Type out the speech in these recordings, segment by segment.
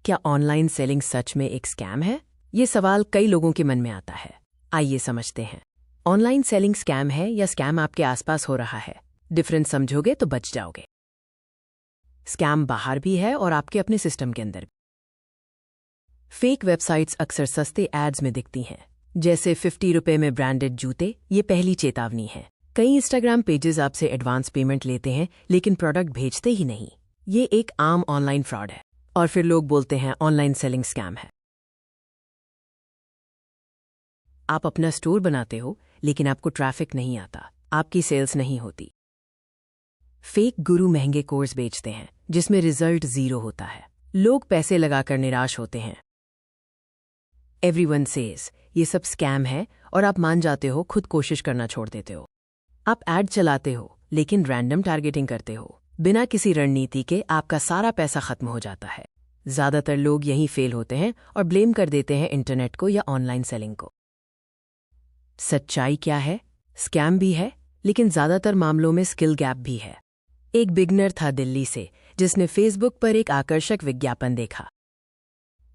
क्या online selling सच में एक स्कैम है? ये सवाल कई लोगों के मन में आता है। आइए समझते हैं। ऑनलाइन सेलिंग स्कैम है या स्कैम आपके आसपास हो रहा है? डिफरेंस समझोगे तो बच जाओगे। स्कैम बाहर भी है और आपके अपने सिस्टम के अंदर भी। फेक वेबसाइट्स अक्सर सस्ते एड्स में दिखती हैं, जैसे 50 रुपये में ब्रांडेड जूते। ये पहली चेतावनी है। कई इंस्टाग्राम पेजेस आपसे एडवांस पेमेंट लेते हैं लेकिन प्रोडक्ट भेजते ही नहीं। ये एक आम ऑनलाइन फ्रॉड है और फिर लोग बोलते हैं ऑनलाइन सेलिंग स्कैम है। आप अपना स्टोर बनाते हो लेकिन आपको ट्रैफिक नहीं आता, आपकी सेल्स नहीं होती। फेक गुरु महंगे कोर्स बेचते हैं जिसमें रिजल्ट 0 होता है। लोग पैसे लगाकर निराश होते हैं। एवरीवन सेज ये सब स्कैम है और आप मान जाते हो, खुद कोशिश करना छोड़ देते हो। आप ऐड चलाते हो लेकिन रैंडम टारगेटिंग करते हो। बिना किसी रणनीति के आपका सारा पैसा खत्म हो जाता है। ज्यादातर लोग यहीं फेल होते हैं और ब्लेम कर देते हैं इंटरनेट को या ऑनलाइन सेलिंग को। सच्चाई क्या है? स्कैम भी है लेकिन ज्यादातर मामलों में स्किल गैप भी है। एक बिगनर था दिल्ली से जिसने फेसबुक पर एक आकर्षक विज्ञापन देखा।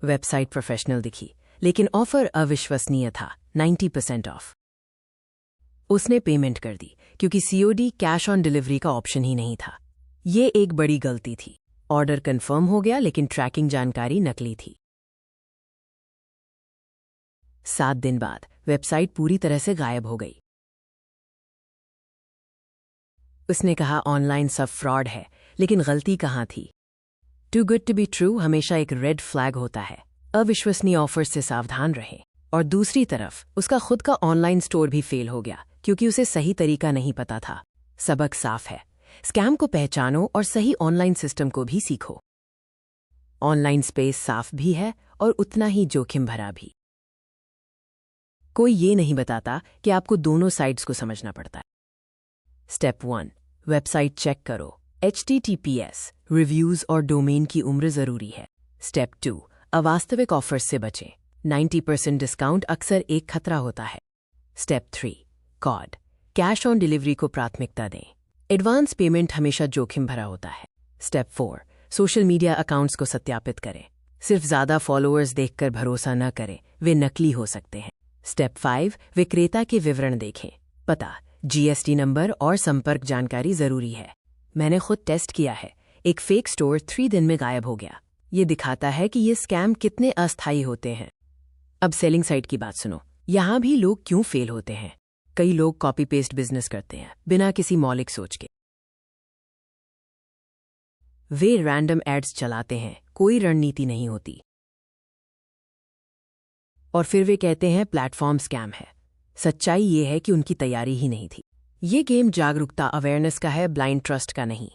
वेबसाइट प्रोफेशनल दिखी लेकिन ऑफर अविश्वसनीय था, 90% ऑफ। उसने पेमेंट कर दी क्योंकि COD कैश ऑन डिलीवरी का ऑप्शन ही नहीं था। ये एक बड़ी गलती थी। ऑर्डर कंफर्म हो गया लेकिन ट्रैकिंग जानकारी नकली थी। 7 दिन बाद वेबसाइट पूरी तरह से गायब हो गई। उसने कहा ऑनलाइन सब फ्रॉड है, लेकिन गलती कहाँ थी? Too good to be true हमेशा एक रेड फ्लैग होता है। अविश्वसनीय ऑफर्स से सावधान रहें। और दूसरी तरफ उसका खुद का ऑनलाइन स्टोर भी फेल हो गया क्योंकि उसे सही तरीका नहीं पता था। सबक साफ है, स्कैम को पहचानो और सही ऑनलाइन सिस्टम को भी सीखो। ऑनलाइन स्पेस साफ भी है और उतना ही जोखिम भरा भी। कोई ये नहीं बताता कि आपको दोनों साइड्स को समझना पड़ता है। स्टेप 1, वेबसाइट चेक करो। HTTPS, रिव्यूज और डोमेन की उम्र जरूरी है। स्टेप 2, अवास्तविक ऑफर्स से बचें। 90% डिस्काउंट अक्सर एक खतरा होता है। Step 3, COD, cash on delivery को प्राथमिकता दें। एडवांस पेमेंट हमेशा जोखिम भरा होता है। स्टेप 4, सोशल मीडिया अकाउंट्स को सत्यापित करें। सिर्फ ज्यादा फॉलोअर्स देखकर भरोसा न करें, वे नकली हो सकते हैं। स्टेप 5, विक्रेता के विवरण देखें। पता, GST नंबर और संपर्क जानकारी जरूरी है। मैंने खुद टेस्ट किया है। एक फेक स्टोर 3 दिन में गायब हो गया। ये दिखाता है कि ये स्कैम कितने अस्थायी होते हैं। अब सेलिंग साइट की बात सुनो। यहां भी लोग क्यों फेल होते हैं? कई लोग कॉपी पेस्ट बिजनेस करते हैं बिना किसी मौलिक सोच के। वे रैंडम एड्स चलाते हैं, कोई रणनीति नहीं होती। और फिर वे कहते हैं प्लेटफॉर्म स्कैम है। सच्चाई ये है कि उनकी तैयारी ही नहीं थी। ये गेम जागरूकता, अवेयरनेस का है, ब्लाइंड ट्रस्ट का नहीं।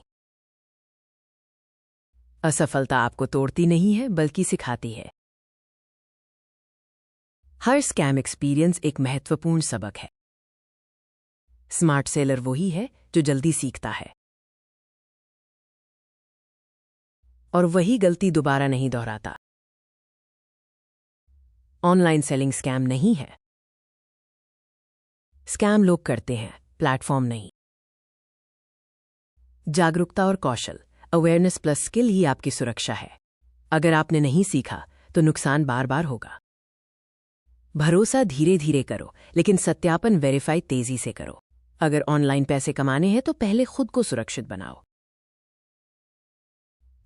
असफलता आपको तोड़ती नहीं है बल्कि सिखाती है। हर स्कैम एक्सपीरियंस एक महत्वपूर्ण सबक है। स्मार्ट सेलर वही है जो जल्दी सीखता है और वही गलती दोबारा नहीं दोहराता। ऑनलाइन सेलिंग स्कैम नहीं है। स्कैम लोग करते हैं, प्लेटफॉर्म नहीं। जागरूकता और कौशल, अवेयरनेस प्लस स्किल ही आपकी सुरक्षा है। अगर आपने नहीं सीखा तो नुकसान बार बार होगा। भरोसा धीरे धीरे करो लेकिन सत्यापन वेरीफाई तेजी से करो। अगर ऑनलाइन पैसे कमाने हैं तो पहले खुद को सुरक्षित बनाओ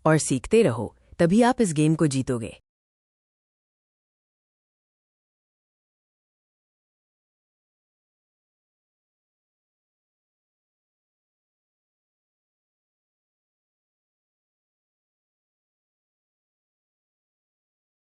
और सीखते रहो, तभी आप इस गेम को जीतोगे।